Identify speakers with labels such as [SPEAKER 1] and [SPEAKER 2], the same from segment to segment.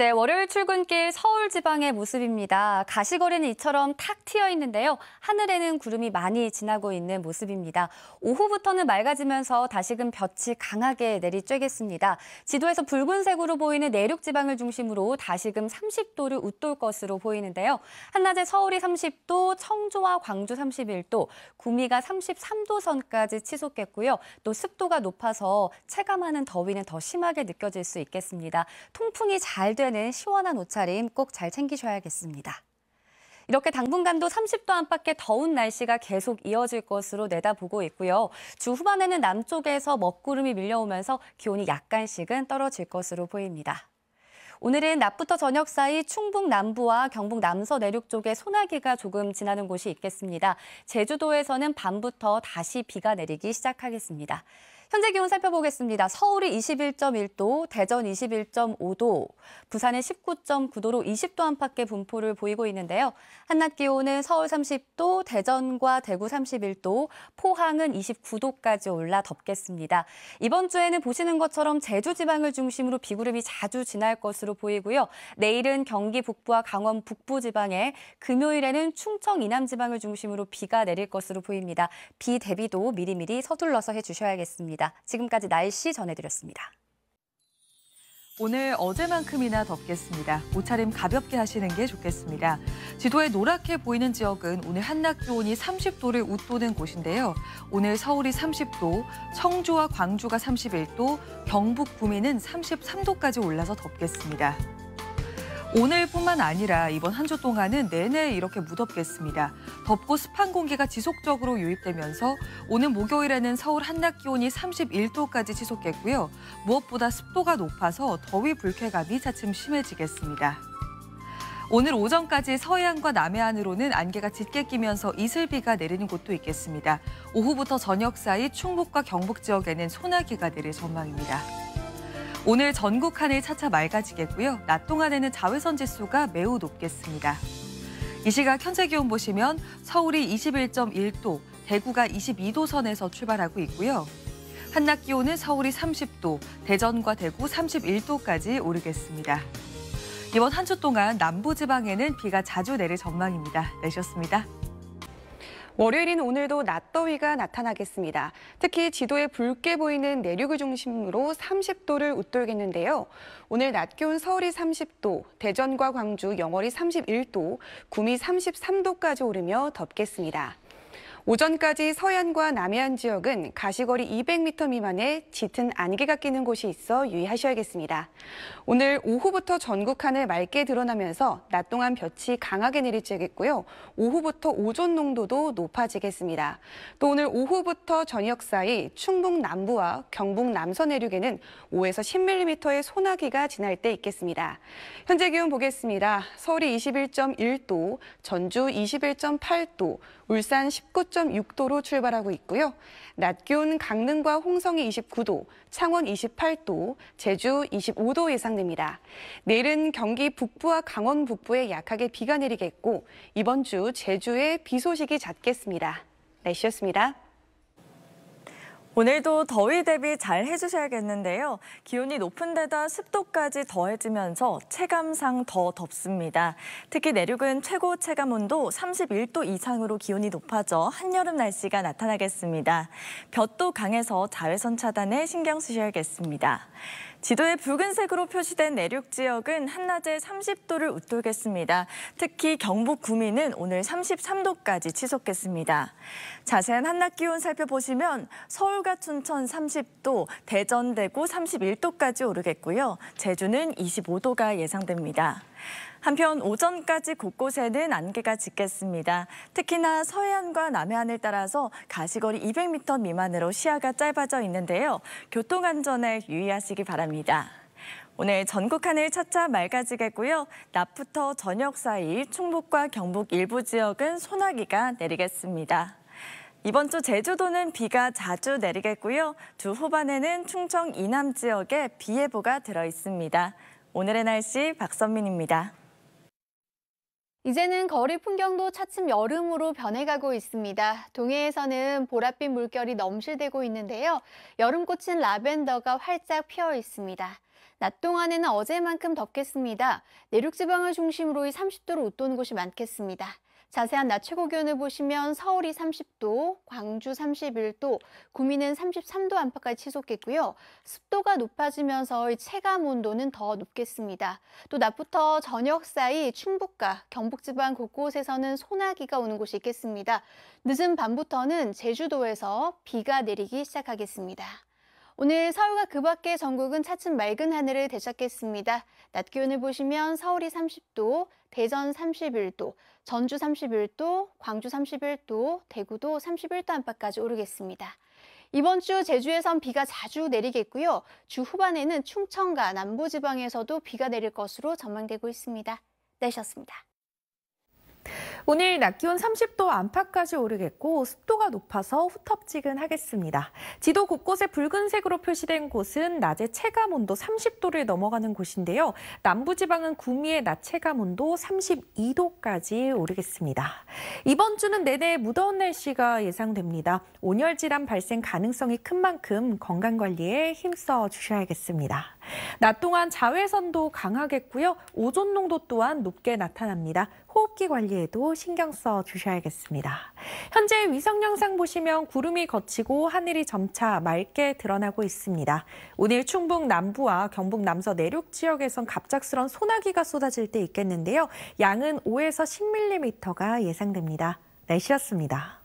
[SPEAKER 1] 네, 월요일 출근길 서울 지방의 모습입니다. 가시거리는 이처럼 탁 트여 있는데요. 하늘에는 구름이 많이 지나고 있는 모습입니다. 오후부터는 맑아지면서 다시금 볕이 강하게 내리쬐겠습니다. 지도에서 붉은색으로 보이는 내륙 지방을 중심으로 다시금 30도를 웃돌 것으로 보이는데요. 한낮에 서울이 30도, 청주와 광주 31도, 구미가 33도 선까지 치솟겠고요. 또 습도가 높아서 체감하는 더위는 더 심하게 느껴질 수 있겠습니다. 통풍이 잘 되는 시원한 옷차림 꼭 잘 챙기셔야겠습니다. 이렇게 당분간도 30도 안팎의 더운 날씨가 계속 이어질 것으로 내다보고 있고요. 주 후반에는 남쪽에서 먹구름이 밀려오면서 기온이 약간씩은 떨어질 것으로 보입니다. 오늘은 낮부터 저녁 사이 충북 남부와 경북 남서 내륙 쪽에 소나기가 조금 지나는 곳이 있겠습니다. 제주도에서는 밤부터 다시 비가 내리기 시작하겠습니다. 현재 기온 살펴보겠습니다. 서울이 21.1도, 대전 21.5도, 부산은 19.9도로 20도 안팎의 분포를 보이고 있는데요. 한낮 기온은 서울 30도, 대전과 대구 31도, 포항은 29도까지 올라 덥겠습니다. 이번 주에는 보시는 것처럼 제주 지방을 중심으로 비구름이 자주 지날 것으로 보이고요. 내일은 경기 북부와 강원 북부 지방에, 금요일에는 충청 이남 지방을 중심으로 비가 내릴 것으로 보입니다. 비 대비도 미리미리 서둘러서 해주셔야겠습니다. 지금까지 날씨 전해드렸습니다.
[SPEAKER 2] 오늘 어제만큼이나 덥겠습니다. 옷차림 가볍게 하시는 게 좋겠습니다. 지도에 노랗게 보이는 지역은 오늘 한낮 기온이 30도를 웃도는 곳인데요. 오늘 서울이 30도, 청주와 광주가 31도, 경북 구미는 33도까지 올라서 덥겠습니다. 오늘뿐만 아니라 이번 한 주 동안은 내내 이렇게 무덥겠습니다. 덥고 습한 공기가 지속적으로 유입되면서 오늘 목요일에는 서울 한낮 기온이 31도까지 치솟겠고요. 무엇보다 습도가 높아서 더위 불쾌감이 차츰 심해지겠습니다. 오늘 오전까지 서해안과 남해안으로는 안개가 짙게 끼면서 이슬비가 내리는 곳도 있겠습니다. 오후부터 저녁 사이 충북과 경북 지역에는 소나기가 내릴 전망입니다. 오늘 전국 하늘 차차 맑아지겠고요. 낮 동안에는 자외선 지수가 매우 높겠습니다. 이 시각 현재 기온 보시면 서울이 21.1도, 대구가 22도 선에서 출발하고 있고요. 한낮 기온은 서울이 30도, 대전과 대구 31도까지 오르겠습니다. 이번 한 주 동안 남부지방에는 비가 자주 내릴 전망입니다. 내셨습니다.
[SPEAKER 3] 월요일인 오늘도 낮더위가 나타나겠습니다. 특히 지도에 붉게 보이는 내륙을 중심으로 30도를 웃돌겠는데요. 오늘 낮 기온 서울이 30도, 대전과 광주, 영월이 31도, 구미 33도까지 오르며 덥겠습니다. 오전까지 서해안과 남해안 지역은 가시거리 200m 미만의 짙은 안개가 끼는 곳이 있어 유의하셔야겠습니다. 오늘 오후부터 전국 하늘 맑게 드러나면서 낮 동안 볕이 강하게 내리쬐겠고요. 오후부터 오존 농도도 높아지겠습니다. 또 오늘 오후부터 저녁 사이 충북 남부와 경북 남서 내륙에는 5에서 10mm의 소나기가 지날 때 있겠습니다. 현재 기온 보겠습니다. 서울이 21.1도, 전주 21.8도, 울산 19.6도로 출발하고 있고요. 낮 기온 강릉과 홍성이 29도, 창원 28도, 제주 25도 예상됩니다. 내일은 경기 북부와 강원 북부에 약하게 비가 내리겠고 이번 주 제주에 비 소식이 잦겠습니다. 날씨였습니다.
[SPEAKER 4] 오늘도 더위 대비 잘 해주셔야겠는데요. 기온이 높은 데다 습도까지 더해지면서 체감상 더 덥습니다. 특히 내륙은 최고 체감 온도 31도 이상으로 기온이 높아져 한여름 날씨가 나타나겠습니다. 볕도 강해서 자외선 차단에 신경 쓰셔야겠습니다. 지도에 붉은색으로 표시된 내륙 지역은 한낮에 30도를 웃돌겠습니다. 특히 경북 구미는 오늘 33도까지 치솟겠습니다. 자세한 한낮 기온 살펴보시면 서울과 춘천 30도, 대전, 대구 31도까지 오르겠고요. 제주는 25도가 예상됩니다. 한편 오전까지 곳곳에는 안개가 짙겠습니다. 특히나 서해안과 남해안을 따라서 가시거리 200m 미만으로 시야가 짧아져 있는데요. 교통안전에 유의하시기 바랍니다. 오늘 전국 하늘 차차 맑아지겠고요. 낮부터 저녁 사이 충북과 경북 일부 지역은 소나기가 내리겠습니다. 이번 주 제주도는 비가 자주 내리겠고요. 주 후반에는 충청 이남 지역에 비 예보가 들어 있습니다. 오늘의 날씨 박선민입니다.
[SPEAKER 5] 이제는 거리 풍경도 차츰 여름으로 변해가고 있습니다. 동해에서는 보랏빛 물결이 넘실대고 있는데요. 여름꽃인 라벤더가 활짝 피어 있습니다. 낮 동안에는 어제만큼 덥겠습니다. 내륙 지방을 중심으로 30도를 웃도는 곳이 많겠습니다. 자세한 낮 최고 기온을 보시면 서울이 30도, 광주 31도, 구미는 33도 안팎까지 치솟겠고요. 습도가 높아지면서 체감 온도는 더 높겠습니다. 또 낮부터 저녁 사이 충북과 경북지방 곳곳에서는 소나기가 오는 곳이 있겠습니다. 늦은 밤부터는 제주도에서 비가 내리기 시작하겠습니다. 오늘 서울과 그 밖의 전국은 차츰 맑은 하늘을 되찾겠습니다. 낮 기온을 보시면 서울이 30도, 대전 31도, 전주 31도, 광주 31도, 대구도 31도 안팎까지 오르겠습니다. 이번 주 제주에선 비가 자주 내리겠고요. 주 후반에는 충청과 남부지방에서도 비가 내릴 것으로 전망되고 있습니다. 날씨였습니다.
[SPEAKER 6] 오늘 낮 기온 30도 안팎까지 오르겠고 습도가 높아서 후텁지근하겠습니다. 지도 곳곳에 붉은색으로 표시된 곳은 낮에 체감 온도 30도를 넘어가는 곳인데요. 남부지방은 구미의 낮 체감 온도 32도까지 오르겠습니다. 이번 주는 내내 무더운 날씨가 예상됩니다. 온열 질환 발생 가능성이 큰 만큼 건강관리에 힘써 주셔야겠습니다. 낮 동안 자외선도 강하겠고요. 오존 농도 또한 높게 나타납니다. 호흡기 관리에도 신경 써 주셔야겠습니다. 현재 위성 영상 보시면 구름이 걷히고 하늘이 점차 맑게 드러나고 있습니다. 오늘 충북 남부와 경북 남서 내륙 지역에선 갑작스런 소나기가 쏟아질 때 있겠는데요. 양은 5에서 10mm가 예상됩니다. 날씨였습니다.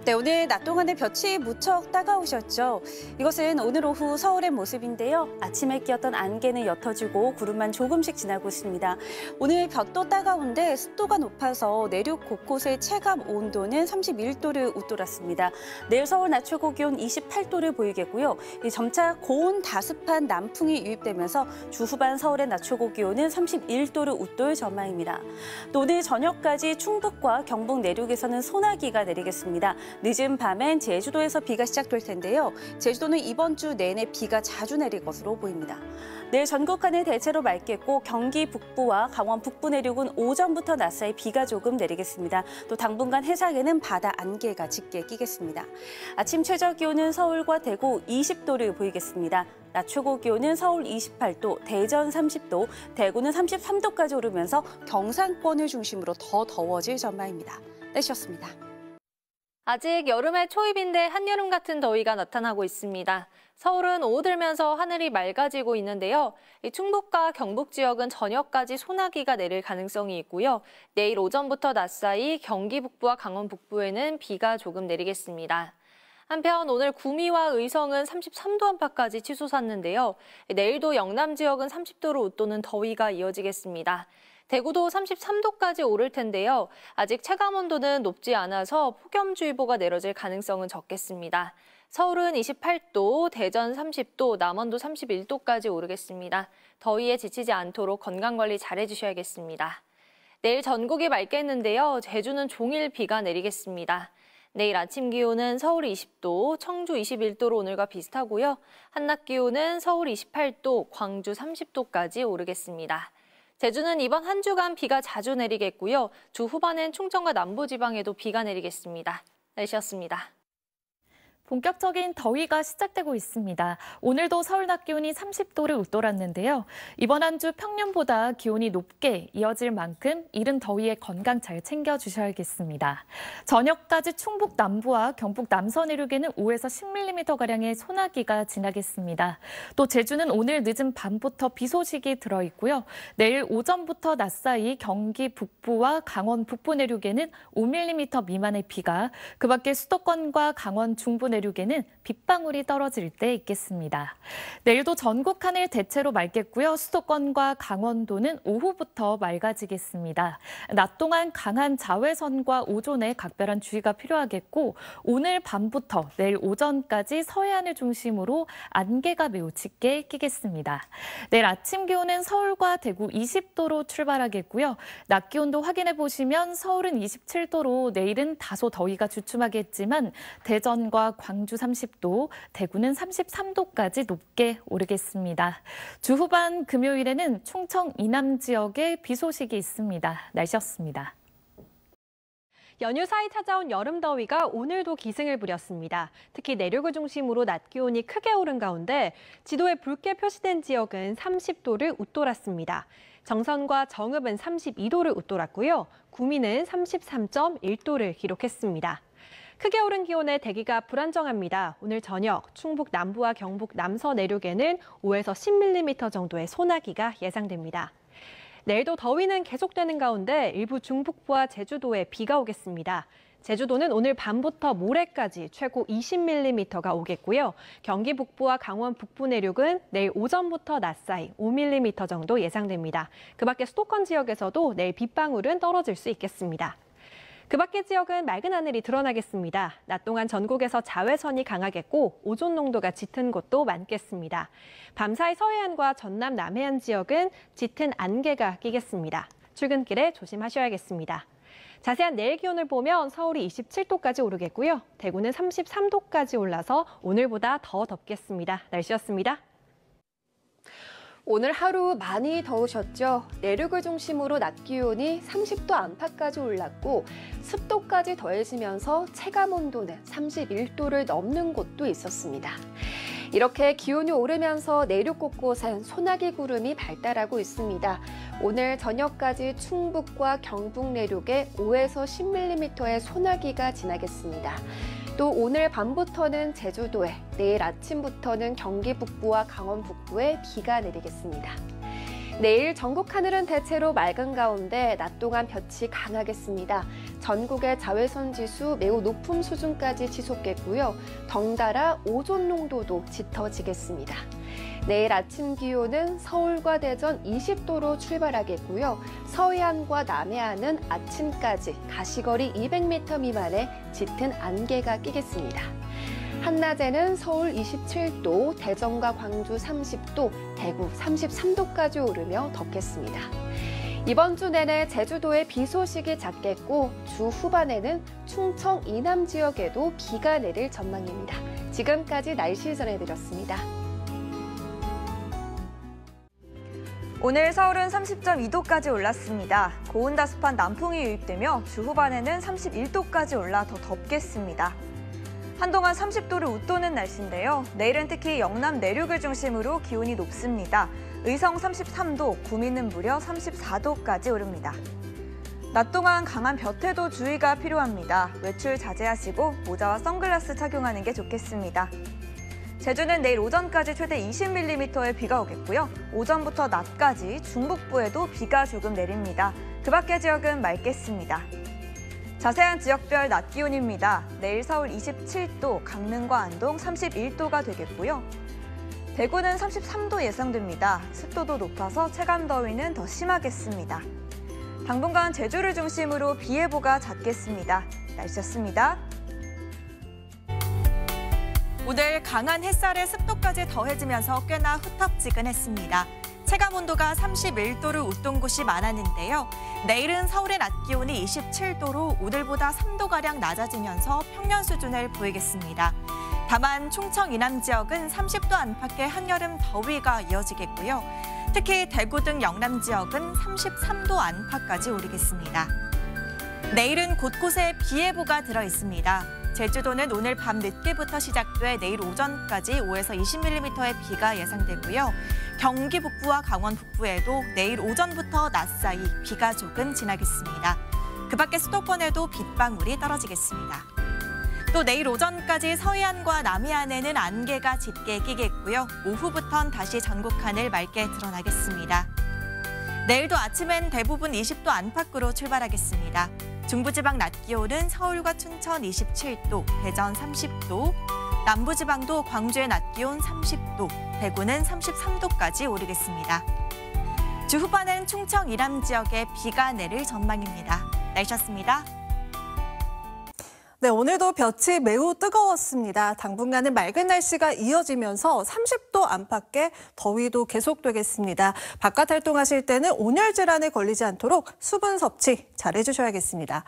[SPEAKER 7] 네, 오늘 낮 동안에 볕이 무척 따가우셨죠. 이것은 오늘 오후 서울의 모습인데요. 아침에 끼었던 안개는 옅어지고 구름만 조금씩 지나고 있습니다. 오늘 볕도 따가운데 습도가 높아서 내륙 곳곳의 체감 온도는 31도를 웃돌았습니다. 내일 서울 낮 최고 기온 28도를 보이겠고요. 점차 고온 다습한 남풍이 유입되면서 주 후반 서울의 낮 최고 기온은 31도를 웃돌 전망입니다. 또 오늘 저녁까지 충북과 경북 내륙에서는 소나기가 내리겠습니다. 늦은 밤엔 제주도에서 비가 시작될 텐데요. 제주도는 이번 주 내내 비가 자주 내릴 것으로 보입니다. 내일 전국 하늘 대체로 맑겠고 경기 북부와 강원 북부 내륙은 오전부터 낮 사이 비가 조금 내리겠습니다. 또 당분간 해상에는 바다 안개가 짙게 끼겠습니다. 아침 최저 기온은 서울과 대구 20도를 보이겠습니다. 낮 최고 기온은 서울 28도, 대전 30도, 대구는 33도까지 오르면서 경상권을 중심으로 더 더워질 전망입니다. 날씨였습니다.
[SPEAKER 8] 아직 여름의 초입인데 한여름 같은 더위가 나타나고 있습니다. 서울은 오후 들면서 하늘이 맑아지고 있는데요. 충북과 경북 지역은 저녁까지 소나기가 내릴 가능성이 있고요. 내일 오전부터 낮 사이 경기 북부와 강원 북부에는 비가 조금 내리겠습니다. 한편 오늘 구미와 의성은 33도 안팎까지 치솟았는데요. 내일도 영남 지역은 30도를 웃도는 더위가 이어지겠습니다. 대구도 33도까지 오를 텐데요. 아직 체감 온도는 높지 않아서 폭염주의보가 내려질 가능성은 적겠습니다. 서울은 28도, 대전 30도, 남원도 31도까지 오르겠습니다. 더위에 지치지 않도록 건강관리 잘해주셔야겠습니다. 내일 전국이 맑겠는데요. 제주는 종일 비가 내리겠습니다. 내일 아침 기온은 서울 20도, 청주 21도로 오늘과 비슷하고요. 한낮 기온은 서울 28도, 광주 30도까지 오르겠습니다. 제주는 이번 한 주간 비가 자주 내리겠고요. 주 후반엔 충청과 남부지방에도 비가 내리겠습니다. 날씨였습니다.
[SPEAKER 9] 본격적인 더위가 시작되고 있습니다. 오늘도 서울 낮 기온이 30도를 웃돌았는데요. 이번 한 주 평년보다 기온이 높게 이어질 만큼 이른 더위에 건강 잘 챙겨주셔야겠습니다. 저녁까지 충북 남부와 경북 남서 내륙에는 5에서 10mm가량의 소나기가 지나겠습니다. 또 제주는 오늘 늦은 밤부터 비 소식이 들어있고요. 내일 오전부터 낮 사이 경기 북부와 강원 북부 내륙에는 5mm 미만의 비가, 그 밖에 수도권과 강원 중부 내륙에는 빗방울이 떨어질 때 있겠습니다. 내일도 전국 하늘 대체로 맑겠고요. 수도권과 강원도는 오후부터 맑아지겠습니다. 낮 동안 강한 자외선과 오존에 각별한 주의가 필요하겠고, 오늘 밤부터 내일 오전까지 서해안을 중심으로 안개가 매우 짙게 끼겠습니다. 내일 아침 기온은 서울과 대구 20도로 출발하겠고요. 낮 기온도 확인해 보시면 서울은 27도로 내일은 다소 더위가 주춤하겠지만 대전과 광주 30도, 대구는 33도까지 높게 오르겠습니다. 주 후반 금요일에는 충청 이남 지역에 비 소식이 있습니다. 날씨였습니다.
[SPEAKER 10] 연휴 사이 찾아온 여름 더위가 오늘도 기승을 부렸습니다. 특히 내륙을 중심으로 낮 기온이 크게 오른 가운데 지도에 붉게 표시된 지역은 30도를 웃돌았습니다. 정선과 정읍은 32도를 웃돌았고요. 구미는 33.1도를 기록했습니다. 크게 오른 기온에 대기가 불안정합니다. 오늘 저녁 충북 남부와 경북 남서 내륙에는 5에서 10mm 정도의 소나기가 예상됩니다. 내일도 더위는 계속되는 가운데 일부 중북부와 제주도에 비가 오겠습니다. 제주도는 오늘 밤부터 모레까지 최고 20mm가 오겠고요. 경기 북부와 강원 북부 내륙은 내일 오전부터 낮 사이 5mm 정도 예상됩니다. 그 밖에 수도권 지역에서도 내일 빗방울은 떨어질 수 있겠습니다. 그 밖의 지역은 맑은 하늘이 드러나겠습니다. 낮 동안 전국에서 자외선이 강하겠고 오존 농도가 짙은 곳도 많겠습니다. 밤사이 서해안과 전남 남해안 지역은 짙은 안개가 끼겠습니다. 출근길에 조심하셔야겠습니다. 자세한 내일 기온을 보면 서울이 27도까지 오르겠고요. 대구는 33도까지 올라서 오늘보다 더 덥겠습니다. 날씨였습니다.
[SPEAKER 11] 오늘 하루 많이 더우셨죠? 내륙을 중심으로 낮 기온이 30도 안팎까지 올랐고 습도까지 더해지면서 체감 온도는 31도를 넘는 곳도 있었습니다. 이렇게 기온이 오르면서 내륙 곳곳엔 소나기 구름이 발달하고 있습니다. 오늘 저녁까지 충북과 경북 내륙에 5에서 10mm의 소나기가 지나겠습니다. 또 오늘 밤부터는 제주도에, 내일 아침부터는 경기 북부와 강원 북부에 비가 내리겠습니다. 내일 전국 하늘은 대체로 맑은 가운데 낮 동안 볕이 강하겠습니다. 전국의 자외선 지수 매우 높은 수준까지 지속겠고요. 덩달아 오존 농도도 짙어지겠습니다. 내일 아침 기온은 서울과 대전 20도로 출발하겠고요. 서해안과 남해안은 아침까지 가시거리 200m 미만의 짙은 안개가 끼겠습니다. 한낮에는 서울 27도, 대전과 광주 30도, 대구 33도까지 오르며 덥겠습니다. 이번 주 내내 제주도에 비 소식이 잦겠고 주 후반에는 충청 이남 지역에도 비가 내릴 전망입니다. 지금까지 날씨 전해드렸습니다.
[SPEAKER 4] 오늘 서울은 30.2도까지 올랐습니다. 고온다습한 남풍이 유입되며 주 후반에는 31도까지 올라 더 덥겠습니다. 한동안 30도를 웃도는 날씨인데요. 내일은 특히 영남 내륙을 중심으로 기온이 높습니다. 의성 33도, 구미는 무려 34도까지 오릅니다. 낮 동안 강한 볕에도 주의가 필요합니다. 외출 자제하시고 모자와 선글라스 착용하는 게 좋겠습니다. 제주는 내일 오전까지 최대 20mm의 비가 오겠고요. 오전부터 낮까지 중북부에도 비가 조금 내립니다. 그 밖의 지역은 맑겠습니다. 자세한 지역별 낮 기온입니다. 내일 서울 27도, 강릉과 안동 31도가 되겠고요. 대구는 33도 예상됩니다. 습도도 높아서 체감 더위는 더 심하겠습니다. 당분간 제주를 중심으로 비 예보가 잦겠습니다. 날씨였습니다.
[SPEAKER 12] 오늘 강한 햇살에 습도까지 더해지면서 꽤나 후텁지근했습니다. 체감 온도가 31도를 웃돈 곳이 많았는데요. 내일은 서울의 낮 기온이 27도로 오늘보다 3도가량 낮아지면서 평년 수준을 보이겠습니다. 다만 충청 이남 지역은 30도 안팎의 한여름 더위가 이어지겠고요. 특히 대구 등 영남 지역은 33도 안팎까지 오르겠습니다. 내일은 곳곳에 비 예보가 들어 있습니다. 제주도는 오늘 밤 늦게부터 시작돼 내일 오전까지 5에서 20mm의 비가 예상되고요. 경기 북부와 강원 북부에도 내일 오전부터 낮 사이 비가 조금 지나겠습니다. 그 밖에 수도권에도 빗방울이 떨어지겠습니다. 또 내일 오전까지 서해안과 남해안에는 안개가 짙게 끼겠고요. 오후부턴 다시 전국 하늘 맑게 드러나겠습니다. 내일도 아침엔 대부분 20도 안팎으로 출발하겠습니다. 중부지방 낮 기온은 서울과 춘천 27도, 대전 30도, 남부지방도 광주의 낮 기온 30도, 대구는 33도까지 오르겠습니다. 주 후반엔 충청 이남 지역에 비가 내릴 전망입니다. 날씨였습니다.
[SPEAKER 13] 네, 오늘도 볕이 매우 뜨거웠습니다. 당분간은 맑은 날씨가 이어지면서 30도 안팎의 더위도 계속되겠습니다. 바깥 활동하실 때는 온열 질환에 걸리지 않도록 수분 섭취 잘 해주셔야겠습니다.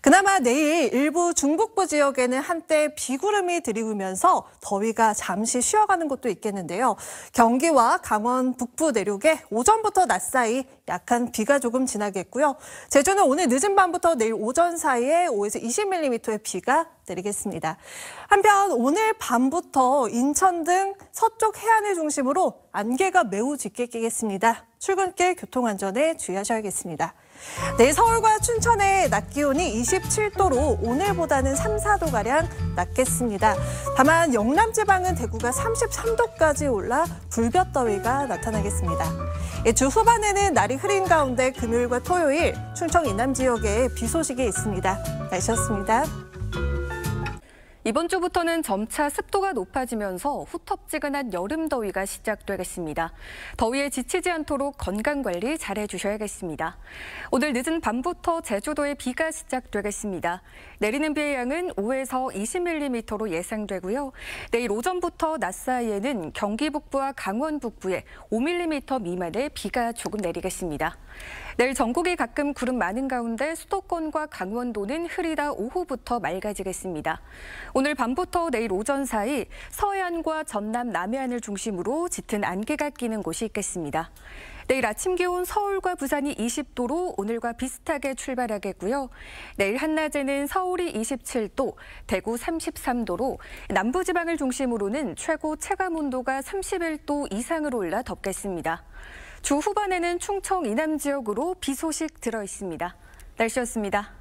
[SPEAKER 13] 그나마 내일 일부 중북부 지역에는 한때 비구름이 들이우면서 더위가 잠시 쉬어가는 곳도 있겠는데요. 경기와 강원 북부 내륙에 오전부터 낮 사이 약한 비가 조금 지나겠고요. 제주는 오늘 늦은 밤부터 내일 오전 사이에 5에서 20mm의 비가 내리겠습니다. 한편 오늘 밤부터 인천 등 서쪽 해안을 중심으로 안개가 매우 짙게 끼겠습니다. 출근길 교통안전에 주의하셔야겠습니다. 내일 서울과 춘천의 낮 기온이 27도로 오늘보다는 3, 4도가량 낮겠습니다. 다만 영남 지방은 대구가 33도까지 올라 불볕더위가 나타나겠습니다. 주 후반에는 날이 흐린 가운데 금요일과 토요일 충청 이남 지역에 비 소식이 있습니다. 날씨였습니다.
[SPEAKER 1] 이번 주부터는 점차 습도가 높아지면서 후텁지근한 여름 더위가 시작되겠습니다. 더위에 지치지 않도록 건강관리 잘 해주셔야겠습니다. 오늘 늦은 밤부터 제주도에 비가 시작되겠습니다. 내리는 비의 양은 5에서 20mm로 예상되고요. 내일 오전부터 낮 사이에는 경기 북부와 강원 북부에 5mm 미만의 비가 조금 내리겠습니다. 내일 전국이 가끔 구름 많은 가운데 수도권과 강원도는 흐리다 오후부터 맑아지겠습니다. 오늘 밤부터 내일 오전 사이 서해안과 전남 남해안을 중심으로 짙은 안개가 끼는 곳이 있겠습니다. 내일 아침 기온 서울과 부산이 20도로 오늘과 비슷하게 출발하겠고요. 내일 한낮에는 서울이 27도, 대구 33도로 남부지방을 중심으로는 최고 체감 온도가 31도 이상으로 올라 덥겠습니다. 주 후반에는 충청 이남 지역으로 비 소식 들어 있습니다. 날씨였습니다.